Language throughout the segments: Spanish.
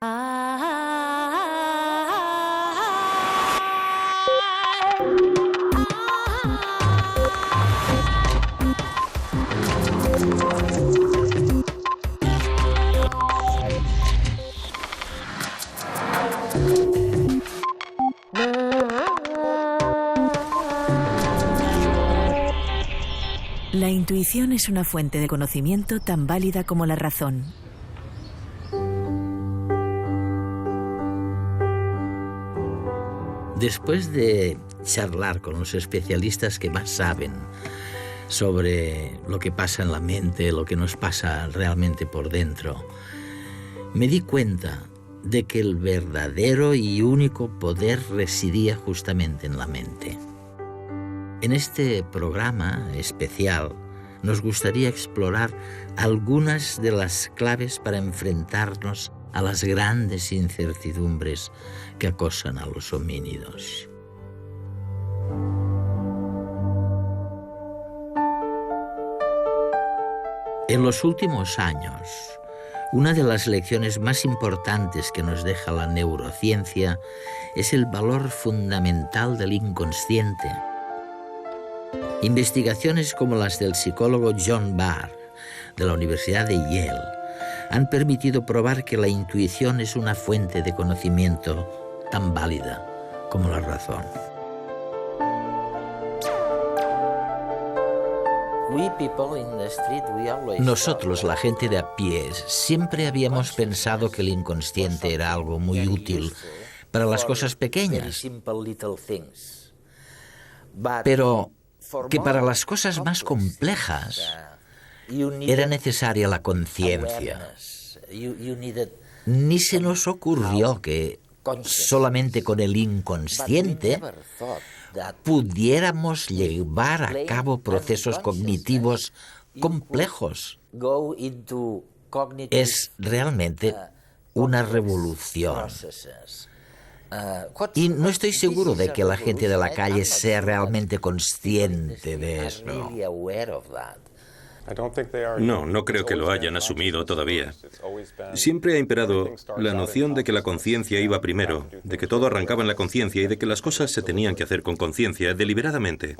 La intuición es una fuente de conocimiento tan válida como la razón. Después de charlar con los especialistas que más saben sobre lo que pasa en la mente, lo que nos pasa realmente por dentro, me di cuenta de que el verdadero y único poder residía justamente en la mente. En este programa especial nos gustaría explorar algunas de las claves para enfrentarnos a las grandes incertidumbres que acosan a los homínidos. En los últimos años, una de las lecciones más importantes que nos deja la neurociencia es el valor fundamental del inconsciente. Investigaciones como las del psicólogo John Barr, de la Universidad de Yale, han permitido probar que la intuición es una fuente de conocimiento tan válida como la razón. Nosotros, la gente de a pie, siempre habíamos pensado que el inconsciente era algo muy útil para las cosas pequeñas, pero que para las cosas más complejas era necesaria la conciencia. Ni se nos ocurrió que solamente con el inconsciente pudiéramos llevar a cabo procesos cognitivos complejos. Es realmente una revolución. Y no estoy seguro de que la gente de la calle sea realmente consciente de eso. No creo que lo hayan asumido todavía. Siempre ha imperado la noción de que la conciencia iba primero, de que todo arrancaba en la conciencia y de que las cosas se tenían que hacer con conciencia, deliberadamente.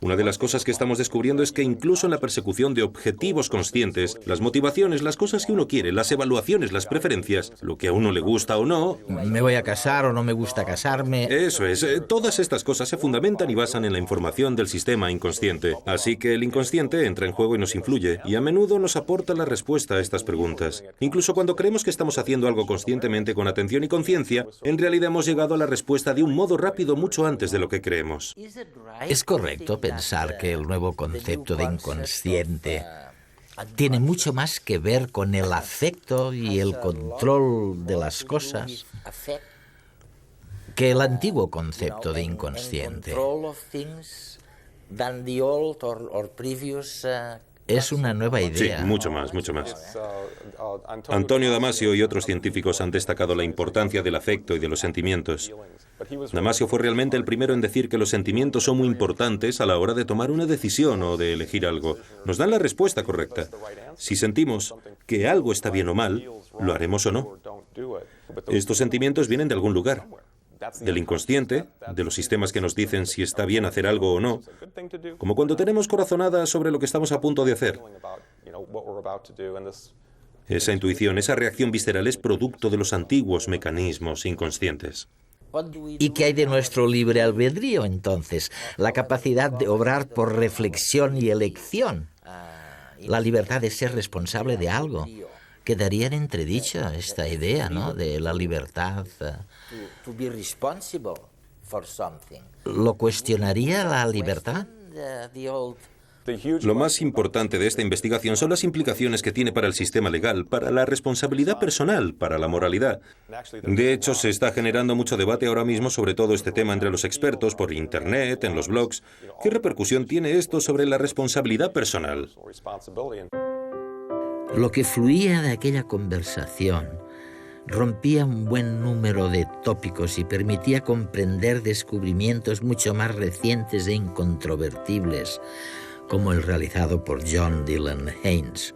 Una de las cosas que estamos descubriendo es que incluso en la persecución de objetivos conscientes, las motivaciones, las cosas que uno quiere, las evaluaciones, las preferencias, lo que a uno le gusta o no... ¿Me voy a casar o no me gusta casarme? Eso es. Todas estas cosas se fundamentan y basan en la información del sistema inconsciente. Así que el inconsciente entra en juego y nos influye, y a menudo nos aporta la respuesta a estas preguntas. Incluso cuando creemos que estamos haciendo algo conscientemente con atención y conciencia, en realidad hemos llegado a la respuesta de un modo rápido mucho antes de lo que creemos. ¿Es correcto pensar que el nuevo concepto de inconsciente tiene mucho más que ver con el afecto y el control de las cosas que el antiguo concepto de inconsciente? Es una nueva idea. Sí, mucho más. Antonio Damasio y otros científicos han destacado la importancia del afecto y de los sentimientos. Damasio fue realmente el primero en decir que los sentimientos son muy importantes a la hora de tomar una decisión o de elegir algo. Nos dan la respuesta correcta. Si sentimos que algo está bien o mal, lo haremos o no. Estos sentimientos vienen de algún lugar. Del inconsciente, de los sistemas que nos dicen si está bien hacer algo o no, como cuando tenemos corazonadas sobre lo que estamos a punto de hacer. Esa intuición, esa reacción visceral es producto de los antiguos mecanismos inconscientes. ¿Y qué hay de nuestro libre albedrío, entonces? La capacidad de obrar por reflexión y elección. La libertad de ser responsable de algo. Quedaría en entredicho esta idea, ¿no?, de la libertad. ¿Lo cuestionaría la libertad? Lo más importante de esta investigación son las implicaciones que tiene para el sistema legal, para la responsabilidad personal, para la moralidad. De hecho, se está generando mucho debate ahora mismo sobre todo este tema entre los expertos por Internet, en los blogs. ¿Qué repercusión tiene esto sobre la responsabilidad personal? Lo que fluía de aquella conversación rompía un buen número de tópicos y permitía comprender descubrimientos mucho más recientes e incontrovertibles, como el realizado por John Dylan Haynes,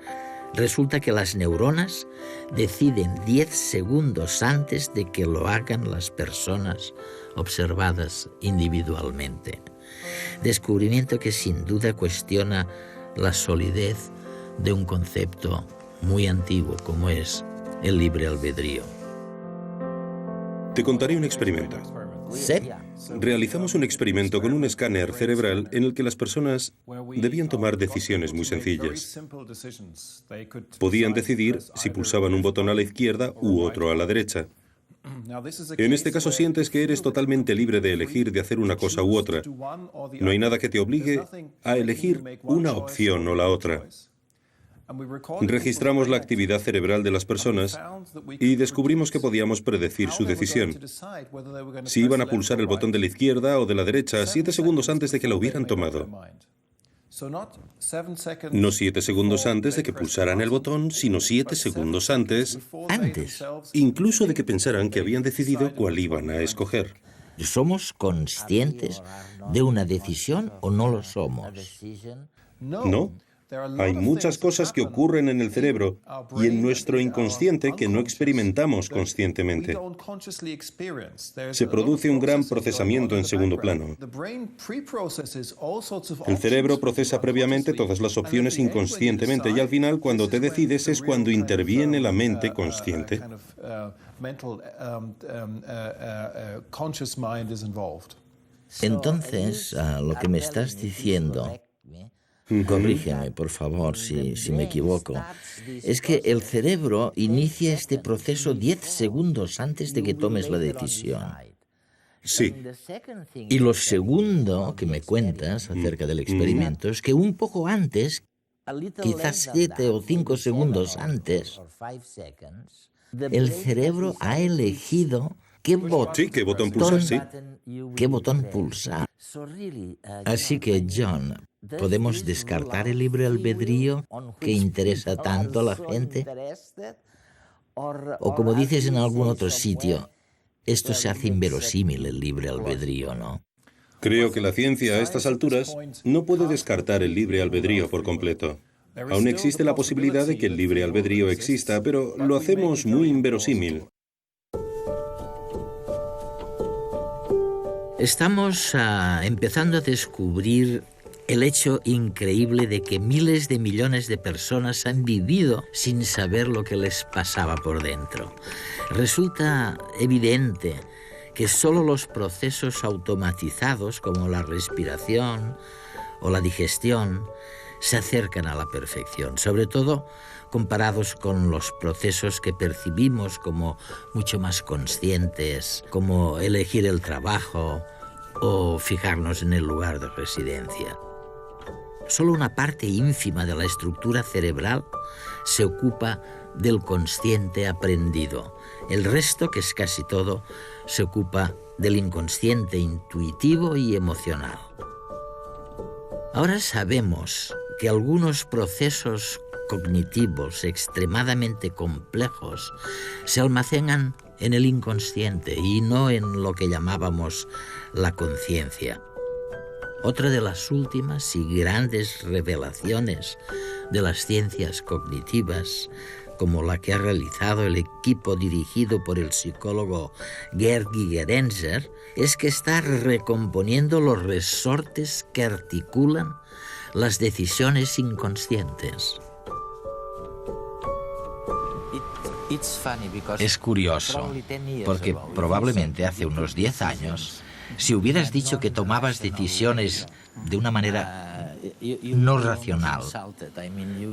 Resulta que las neuronas deciden 10 segundos antes de que lo hagan las personas observadas individualmente. Descubrimiento que sin duda cuestiona la solidez de un concepto muy antiguo como es el libre albedrío. Te contaré un experimento. ¿Sí? Realizamos un experimento con un escáner cerebral en el que las personas debían tomar decisiones muy sencillas. Podían decidir si pulsaban un botón a la izquierda u otro a la derecha. En este caso sientes que eres totalmente libre de elegir de hacer una cosa u otra. No hay nada que te obligue a elegir una opción o la otra. Registramos la actividad cerebral de las personas y descubrimos que podíamos predecir su decisión. Si iban a pulsar el botón de la izquierda o de la derecha 7 segundos antes de que lo hubieran tomado. No 7 segundos antes de que pulsaran el botón, sino 7 segundos antes, incluso de que pensaran que habían decidido cuál iban a escoger. ¿Somos conscientes de una decisión o no lo somos? No. Hay muchas cosas que ocurren en el cerebro y en nuestro inconsciente que no experimentamos conscientemente. Se produce un gran procesamiento en segundo plano. El cerebro procesa previamente todas las opciones inconscientemente y al final, cuando te decides, es cuando interviene la mente consciente. Entonces, lo que me estás diciendo, corrígeme, por favor, si me equivoco, es que el cerebro inicia este proceso 10 segundos antes de que tomes la decisión. Sí. Y lo segundo que me cuentas acerca del experimento es que un poco antes, quizás 7 o 5 segundos antes, el cerebro ha elegido qué botón pulsar, sí. qué botón pulsar. Así que, John, ¿podemos descartar el libre albedrío que interesa tanto a la gente? O como dices en algún otro sitio, esto se hace inverosímil el libre albedrío, ¿no? Creo que la ciencia a estas alturas no puede descartar el libre albedrío por completo. Aún existe la posibilidad de que el libre albedrío exista, pero lo hacemos muy inverosímil. Estamos empezando a descubrir el hecho increíble de que miles de millones de personas han vivido sin saber lo que les pasaba por dentro. Resulta evidente que solo los procesos automatizados como la respiración o la digestión se acercan a la perfección, sobre todo comparados con los procesos que percibimos como mucho más conscientes, como elegir el trabajo o fijarnos en el lugar de residencia. Solo una parte ínfima de la estructura cerebral se ocupa del consciente aprendido. El resto, que es casi todo, se ocupa del inconsciente intuitivo y emocional. Ahora sabemos que algunos procesos cognitivos extremadamente complejos se almacenan en el inconsciente y no en lo que llamábamos la conciencia. Otra de las últimas y grandes revelaciones de las ciencias cognitivas, como la que ha realizado el equipo dirigido por el psicólogo Gerd Gigerenzer, es que está recomponiendo los resortes que articulan las decisiones inconscientes. Es curioso, porque probablemente hace unos 10 años, si hubieras dicho que tomabas decisiones de una manera no racional,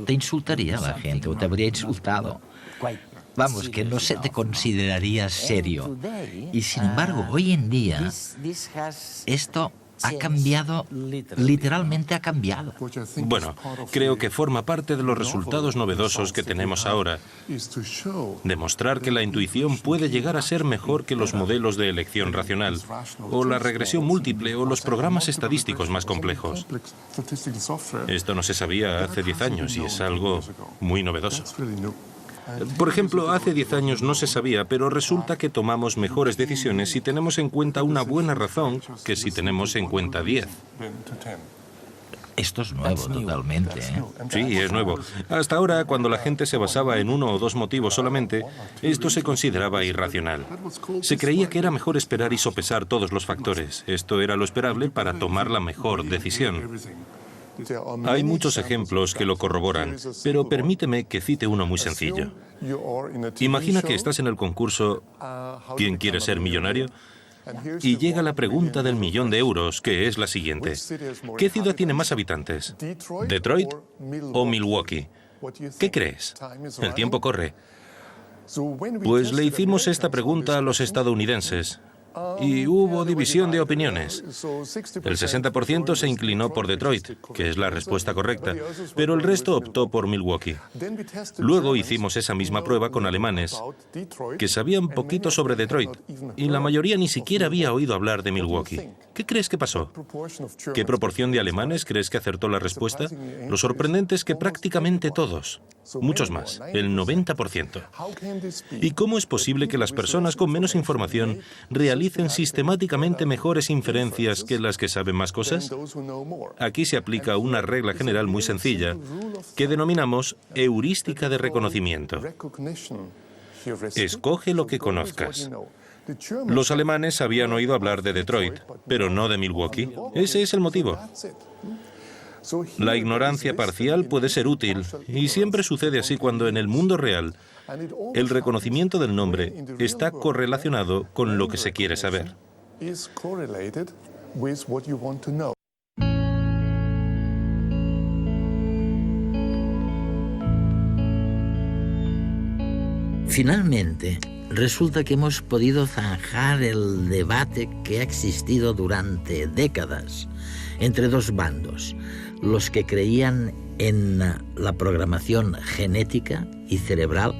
te insultaría la gente o te habría insultado. Vamos, que no se te consideraría serio. Y sin embargo, hoy en día, esto ha cambiado, literalmente ha cambiado. Bueno, creo que forma parte de los resultados novedosos que tenemos ahora. Demostrar que la intuición puede llegar a ser mejor que los modelos de elección racional, o la regresión múltiple, o los programas estadísticos más complejos. Esto no se sabía hace 10 años y es algo muy novedoso. Por ejemplo, hace 10 años no se sabía, pero resulta que tomamos mejores decisiones si tenemos en cuenta una buena razón que si tenemos en cuenta 10. Esto es nuevo totalmente, ¿eh? Sí, es nuevo. Hasta ahora, cuando la gente se basaba en uno o dos motivos solamente, esto se consideraba irracional. Se creía que era mejor esperar y sopesar todos los factores. Esto era lo esperable para tomar la mejor decisión. Hay muchos ejemplos que lo corroboran, pero permíteme que cite uno muy sencillo. Imagina que estás en el concurso ¿Quién quiere ser millonario? Y llega la pregunta del €1.000.000, que es la siguiente. ¿Qué ciudad tiene más habitantes? ¿Detroit o Milwaukee? ¿Qué crees? El tiempo corre. Pues le hicimos esta pregunta a los estadounidenses y hubo división de opiniones. El 60% se inclinó por Detroit, que es la respuesta correcta, pero el resto optó por Milwaukee. Luego hicimos esa misma prueba con alemanes, que sabían poquito sobre Detroit, y la mayoría ni siquiera había oído hablar de Milwaukee. ¿Qué crees que pasó? ¿Qué proporción de alemanes crees que acertó la respuesta? Lo sorprendente es que prácticamente todos, muchos más, el 90%. ¿Y cómo es posible que las personas con menos información realicen sistemáticamente mejores inferencias que las que saben más cosas? Aquí se aplica una regla general muy sencilla que denominamos heurística de reconocimiento. Escoge lo que conozcas. Los alemanes habían oído hablar de Detroit, pero no de Milwaukee. Ese es el motivo. La ignorancia parcial puede ser útil, y siempre sucede así cuando en el mundo real el reconocimiento del nombre está correlacionado con lo que se quiere saber. Finalmente, resulta que hemos podido zanjar el debate que ha existido durante décadas entre dos bandos, los que creían en la programación genética y cerebral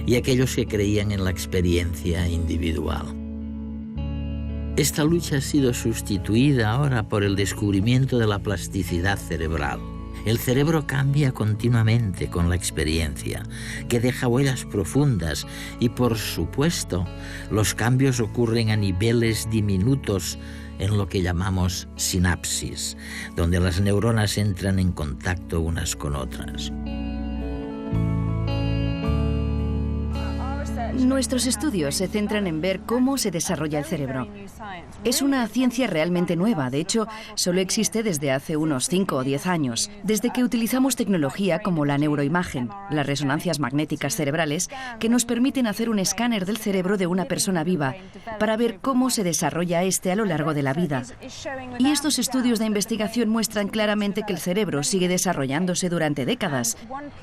y aquellos que creían en la experiencia individual. Esta lucha ha sido sustituida ahora por el descubrimiento de la plasticidad cerebral. El cerebro cambia continuamente con la experiencia, que deja huellas profundas y, por supuesto, los cambios ocurren a niveles diminutos en lo que llamamos sinapsis, donde las neuronas entran en contacto unas con otras. Nuestros estudios se centran en ver cómo se desarrolla el cerebro. Es una ciencia realmente nueva, de hecho, solo existe desde hace unos 5 o 10 años, desde que utilizamos tecnología como la neuroimagen, las resonancias magnéticas cerebrales, que nos permiten hacer un escáner del cerebro de una persona viva para ver cómo se desarrolla este a lo largo de la vida. Y estos estudios de investigación muestran claramente que el cerebro sigue desarrollándose durante décadas,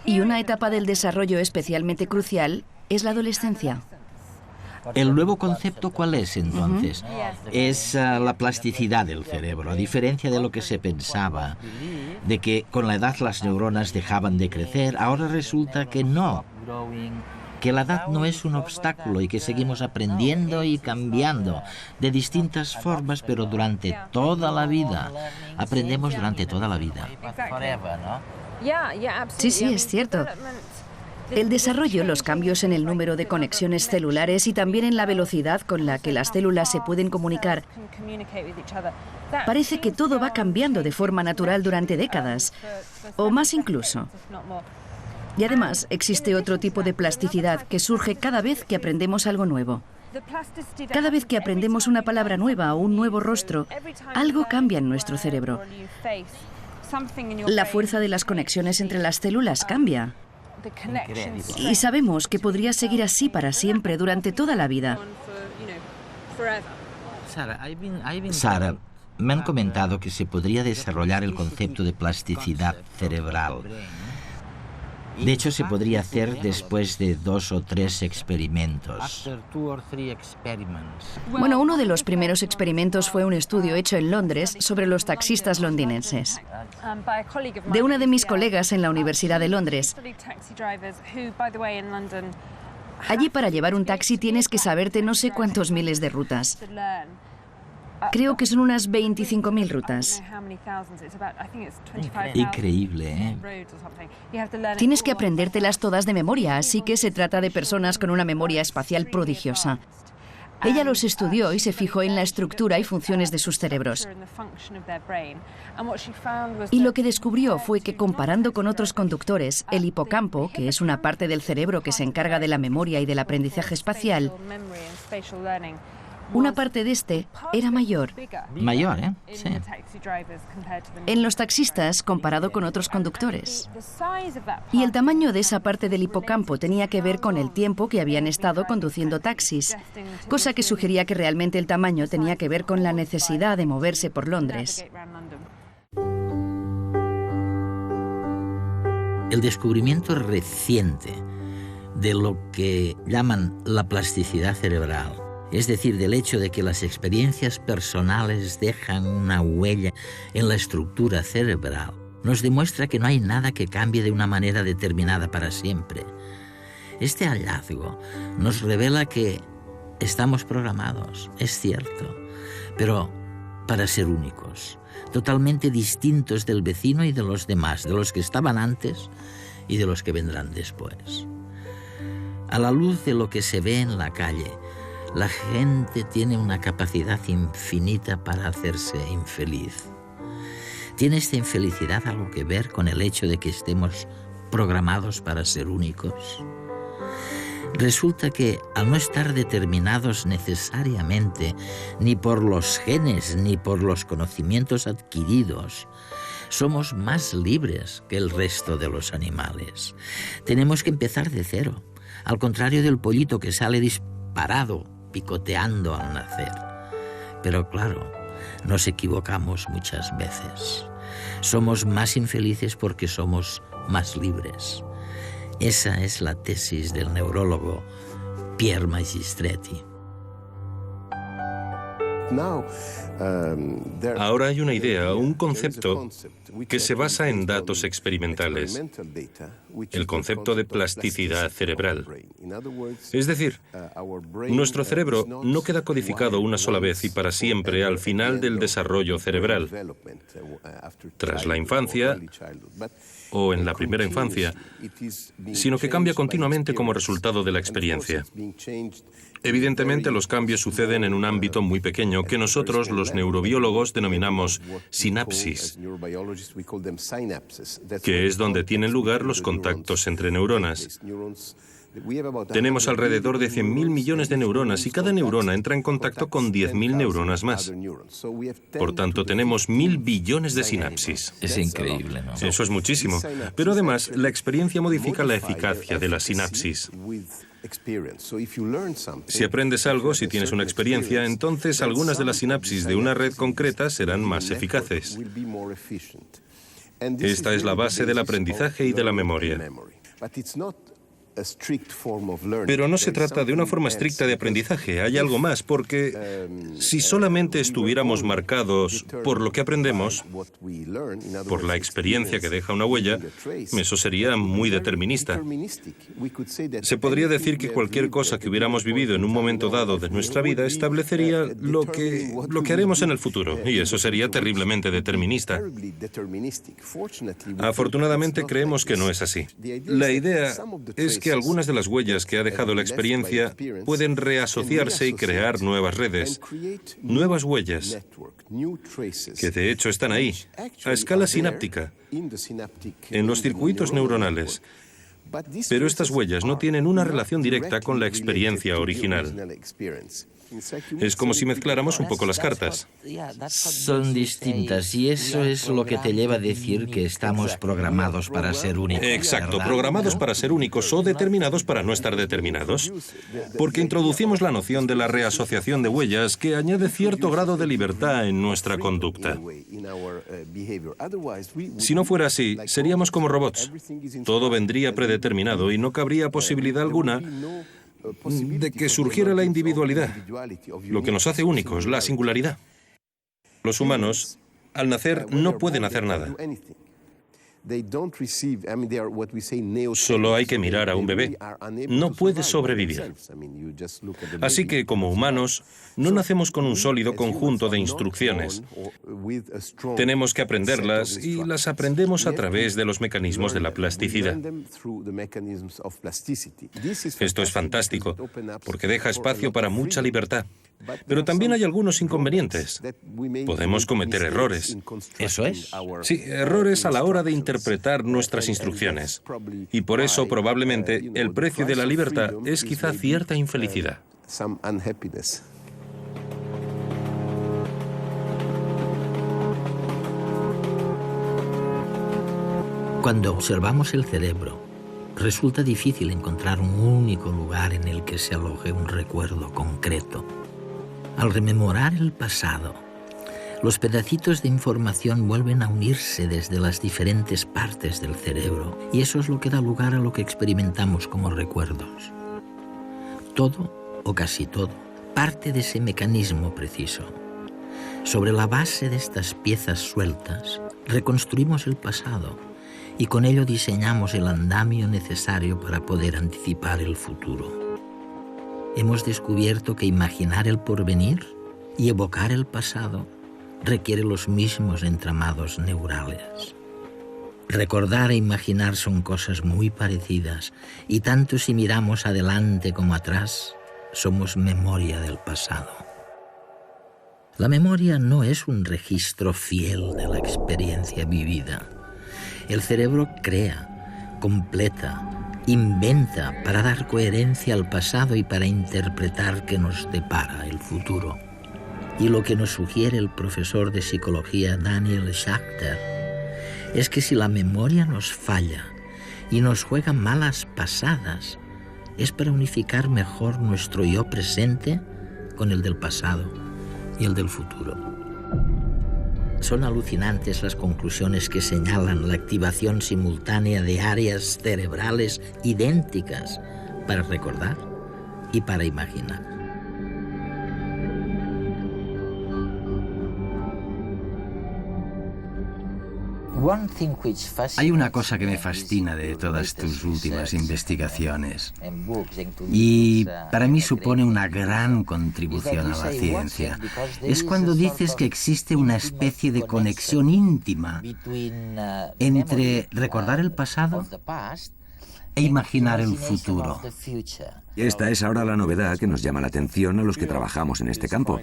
y una etapa del desarrollo especialmente crucial es la adolescencia. ¿El nuevo concepto cuál es entonces? Es la plasticidad del cerebro, a diferencia de lo que se pensaba, de que con la edad las neuronas dejaban de crecer. Ahora resulta que no, que la edad no es un obstáculo y que seguimos aprendiendo y cambiando de distintas formas, pero durante toda la vida. Aprendemos durante toda la vida. Sí, es cierto. El desarrollo, los cambios en el número de conexiones celulares y también en la velocidad con la que las células se pueden comunicar. Parece que todo va cambiando de forma natural durante décadas, o más incluso. Y además existe otro tipo de plasticidad que surge cada vez que aprendemos algo nuevo. Cada vez que aprendemos una palabra nueva o un nuevo rostro, algo cambia en nuestro cerebro. La fuerza de las conexiones entre las células cambia. Y sabemos que podría seguir así para siempre, durante toda la vida. Sara, me han comentado que se podría desarrollar el concepto de plasticidad cerebral. De hecho, se podría hacer después de 2 o 3 experimentos. Bueno, uno de los primeros experimentos fue un estudio hecho en Londres sobre los taxistas londinenses. De una de mis colegas en la Universidad de Londres. Allí para llevar un taxi tienes que saberte no sé cuántos miles de rutas. Creo que son unas 25.000 rutas. Increíble, ¿eh? Tienes que aprendértelas todas de memoria, así que se trata de personas con una memoria espacial prodigiosa. Ella los estudió y se fijó en la estructura y funciones de sus cerebros. Y lo que descubrió fue que, comparando con otros conductores, el hipocampo, que es una parte del cerebro que se encarga de la memoria y del aprendizaje espacial, una parte de este era mayor. Mayor, ¿eh? Sí. En los taxistas, comparado con otros conductores. Y el tamaño de esa parte del hipocampo tenía que ver con el tiempo que habían estado conduciendo taxis, cosa que sugería que realmente el tamaño tenía que ver con la necesidad de moverse por Londres. El descubrimiento reciente de lo que llaman la plasticidad cerebral, es decir, del hecho de que las experiencias personales dejan una huella en la estructura cerebral, nos demuestra que no hay nada que cambie de una manera determinada para siempre. Este hallazgo nos revela que estamos programados, es cierto, pero para ser únicos, totalmente distintos del vecino y de los demás, de los que estaban antes y de los que vendrán después. A la luz de lo que se ve en la calle, la gente tiene una capacidad infinita para hacerse infeliz. ¿Tiene esta infelicidad algo que ver con el hecho de que estemos programados para ser únicos? Resulta que, al no estar determinados necesariamente ni por los genes ni por los conocimientos adquiridos, somos más libres que el resto de los animales. Tenemos que empezar de cero, al contrario del pollito que sale disparado, picoteando al nacer. Pero claro, nos equivocamos muchas veces. Somos más infelices porque somos más libres. Esa es la tesis del neurólogo Pierre Magistretti. Ahora hay una idea, un concepto que se basa en datos experimentales, el concepto de plasticidad cerebral. Es decir, nuestro cerebro no queda codificado una sola vez y para siempre al final del desarrollo cerebral, tras la infancia o en la primera infancia, sino que cambia continuamente como resultado de la experiencia. Evidentemente, los cambios suceden en un ámbito muy pequeño que nosotros, los neurobiólogos, denominamos sinapsis, que es donde tienen lugar los contactos entre neuronas. Tenemos alrededor de 100.000 millones de neuronas y cada neurona entra en contacto con 10.000 neuronas más. Por tanto, tenemos 1.000 billones de sinapsis. Es increíble, ¿no? Eso es muchísimo. Pero además, la experiencia modifica la eficacia de la sinapsis. Si aprendes algo, si tienes una experiencia, entonces algunas de las sinapsis de una red concreta serán más eficaces. Esta es la base del aprendizaje y de la memoria. Pero no se trata de una forma estricta de aprendizaje, hay algo más, porque si solamente estuviéramos marcados por lo que aprendemos, por la experiencia que deja una huella, eso sería muy determinista. Se podría decir que cualquier cosa que hubiéramos vivido en un momento dado de nuestra vida establecería lo que haremos en el futuro, y eso sería terriblemente determinista. Afortunadamente creemos que no es así. La idea es que algunas de las huellas que ha dejado la experiencia pueden reasociarse y crear nuevas redes, nuevas huellas, que de hecho están ahí, a escala sináptica, en los circuitos neuronales. Pero estas huellas no tienen una relación directa con la experiencia original. Es como si mezcláramos un poco las cartas. Son distintas y eso es lo que te lleva a decir que estamos programados para ser únicos. Exacto, ¿verdad? programados para ser únicos o determinados para no estar determinados. Porque introducimos la noción de la reasociación de huellas que añade cierto grado de libertad en nuestra conducta. Si no fuera así, seríamos como robots. Todo vendría predeterminado y no cabría posibilidad alguna de que surgiera la individualidad, lo que nos hace únicos, la singularidad. Los humanos, al nacer, no pueden hacer nada. Solo hay que mirar a un bebé. No puede sobrevivir. Así que, como humanos, no nacemos con un sólido conjunto de instrucciones. Tenemos que aprenderlas y las aprendemos a través de los mecanismos de la plasticidad. Esto es fantástico, porque deja espacio para mucha libertad. Pero también hay algunos inconvenientes. Podemos cometer errores. Eso es. Sí, errores a la hora de interpretar nuestras instrucciones. Y por eso, probablemente, el precio de la libertad es quizá cierta infelicidad. Cuando observamos el cerebro, resulta difícil encontrar un único lugar en el que se aloje un recuerdo concreto. Al rememorar el pasado, los pedacitos de información vuelven a unirse desde las diferentes partes del cerebro y eso es lo que da lugar a lo que experimentamos como recuerdos. Todo, o casi todo, parte de ese mecanismo preciso. Sobre la base de estas piezas sueltas, reconstruimos el pasado y con ello diseñamos el andamio necesario para poder anticipar el futuro. Hemos descubierto que imaginar el porvenir y evocar el pasado requiere los mismos entramados neurales. Recordar e imaginar son cosas muy parecidas y tanto si miramos adelante como atrás, somos memoria del pasado. La memoria no es un registro fiel de la experiencia vivida. El cerebro crea, completa, inventa para dar coherencia al pasado y para interpretar qué nos depara el futuro. Y lo que nos sugiere el profesor de psicología Daniel Schachter es que si la memoria nos falla y nos juega malas pasadas, es para unificar mejor nuestro yo presente con el del pasado y el del futuro. Son alucinantes las conclusiones que señalan la activación simultánea de áreas cerebrales idénticas para recordar y para imaginar. Hay una cosa que me fascina de todas tus últimas investigaciones y para mí supone una gran contribución a la ciencia. Es cuando dices que existe una especie de conexión íntima entre recordar el pasado e imaginar el futuro. Esta es ahora la novedad que nos llama la atención a los que trabajamos en este campo.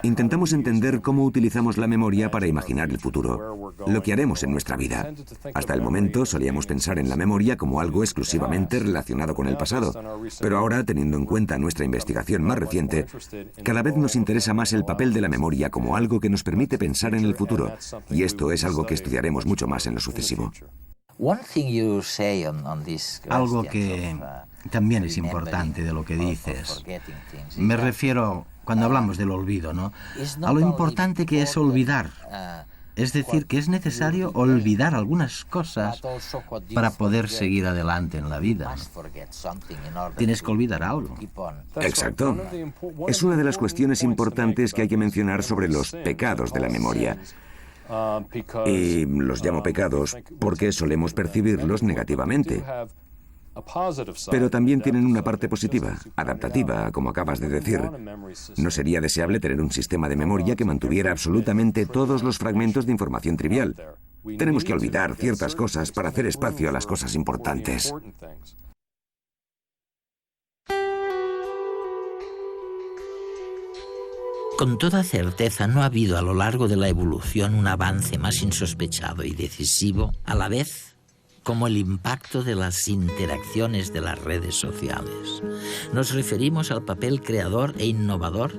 Intentamos entender cómo utilizamos la memoria para imaginar el futuro, lo que haremos en nuestra vida. Hasta el momento solíamos pensar en la memoria como algo exclusivamente relacionado con el pasado, pero ahora, teniendo en cuenta nuestra investigación más reciente, cada vez nos interesa más el papel de la memoria como algo que nos permite pensar en el futuro, y esto es algo que estudiaremos mucho más en lo sucesivo. Algo que también es importante de lo que dices. Me refiero, cuando hablamos del olvido, ¿no?, a lo importante que es olvidar. Es decir, que es necesario olvidar algunas cosas para poder seguir adelante en la vida. Tienes que olvidar algo. Exacto. Es una de las cuestiones importantes que hay que mencionar sobre los pecados de la memoria. Y los llamo pecados porque solemos percibirlos negativamente. Pero también tienen una parte positiva, adaptativa, como acabas de decir. No sería deseable tener un sistema de memoria que mantuviera absolutamente todos los fragmentos de información trivial. Tenemos que olvidar ciertas cosas para hacer espacio a las cosas importantes. Con toda certeza no ha habido a lo largo de la evolución un avance más insospechado y decisivo, a la vez como el impacto de las interacciones de las redes sociales. Nos referimos al papel creador e innovador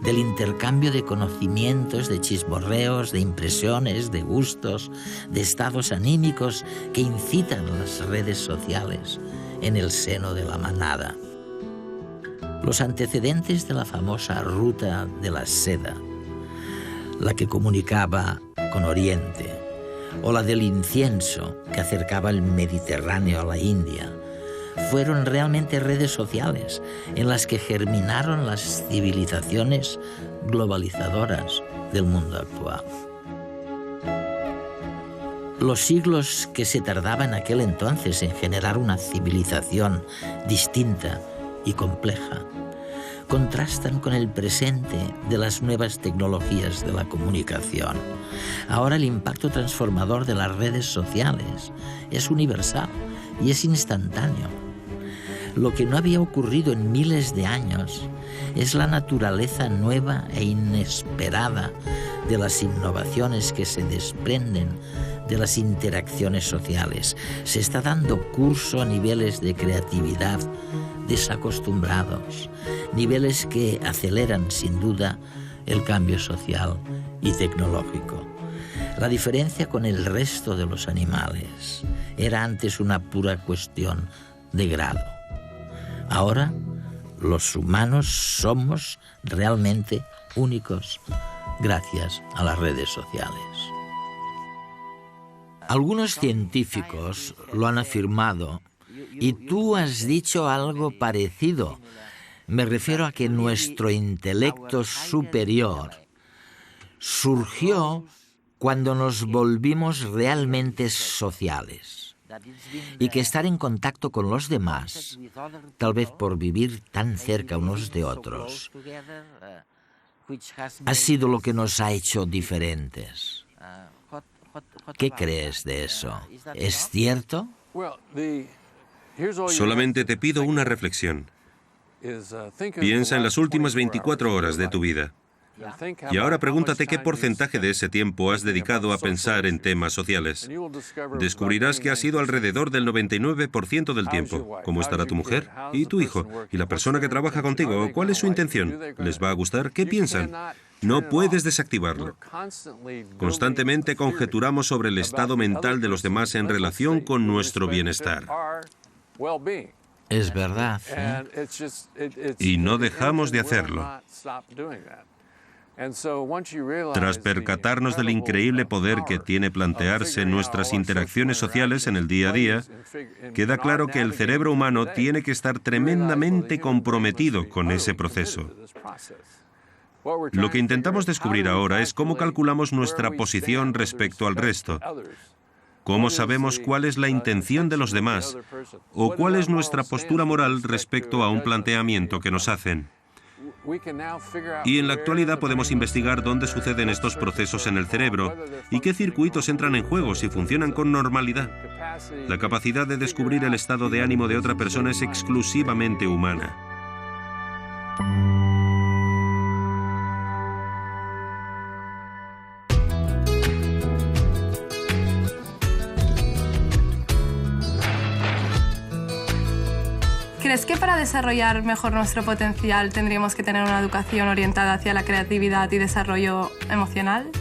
del intercambio de conocimientos, de chismorreos, de impresiones, de gustos, de estados anímicos que incitan las redes sociales en el seno de la manada. Los antecedentes de la famosa ruta de la seda, la que comunicaba con Oriente, o la del incienso que acercaba el Mediterráneo a la India, fueron realmente redes sociales en las que germinaron las civilizaciones globalizadoras del mundo actual. Los siglos que se tardaba en aquel entonces en generar una civilización distinta y compleja contrastan con el presente de las nuevas tecnologías de la comunicación. Ahora el impacto transformador de las redes sociales es universal y es instantáneo. Lo que no había ocurrido en miles de años es la naturaleza nueva e inesperada de las innovaciones que se desprenden de las interacciones sociales. Se está dando curso a niveles de creatividad desacostumbrados, niveles que aceleran sin duda el cambio social y tecnológico. La diferencia con el resto de los animales era antes una pura cuestión de grado. Ahora, los humanos somos realmente únicos gracias a las redes sociales. Algunos científicos lo han afirmado y tú has dicho algo parecido. Me refiero a que nuestro intelecto superior surgió cuando nos volvimos realmente sociales y que estar en contacto con los demás, tal vez por vivir tan cerca unos de otros, ha sido lo que nos ha hecho diferentes. ¿Qué crees de eso? ¿Es cierto? Solamente te pido una reflexión. Piensa en las últimas 24 horas de tu vida. Y ahora pregúntate qué porcentaje de ese tiempo has dedicado a pensar en temas sociales. Descubrirás que ha sido alrededor del 99% del tiempo. ¿Cómo estará tu mujer? ¿Y tu hijo? ¿Y la persona que trabaja contigo? ¿Cuál es su intención? ¿Les va a gustar? ¿Qué piensan? No puedes desactivarlo. Constantemente conjeturamos sobre el estado mental de los demás en relación con nuestro bienestar. Es verdad, Y no dejamos de hacerlo. Tras percatarnos del increíble poder que tiene plantearse nuestras interacciones sociales en el día a día, queda claro que el cerebro humano tiene que estar tremendamente comprometido con ese proceso. Lo que intentamos descubrir ahora es cómo calculamos nuestra posición respecto al resto. ¿Cómo sabemos cuál es la intención de los demás? ¿O cuál es nuestra postura moral respecto a un planteamiento que nos hacen? Y en la actualidad podemos investigar dónde suceden estos procesos en el cerebro y qué circuitos entran en juego si funcionan con normalidad. La capacidad de descubrir el estado de ánimo de otra persona es exclusivamente humana. ¿Crees que para desarrollar mejor nuestro potencial tendríamos que tener una educación orientada hacia la creatividad y desarrollo emocional?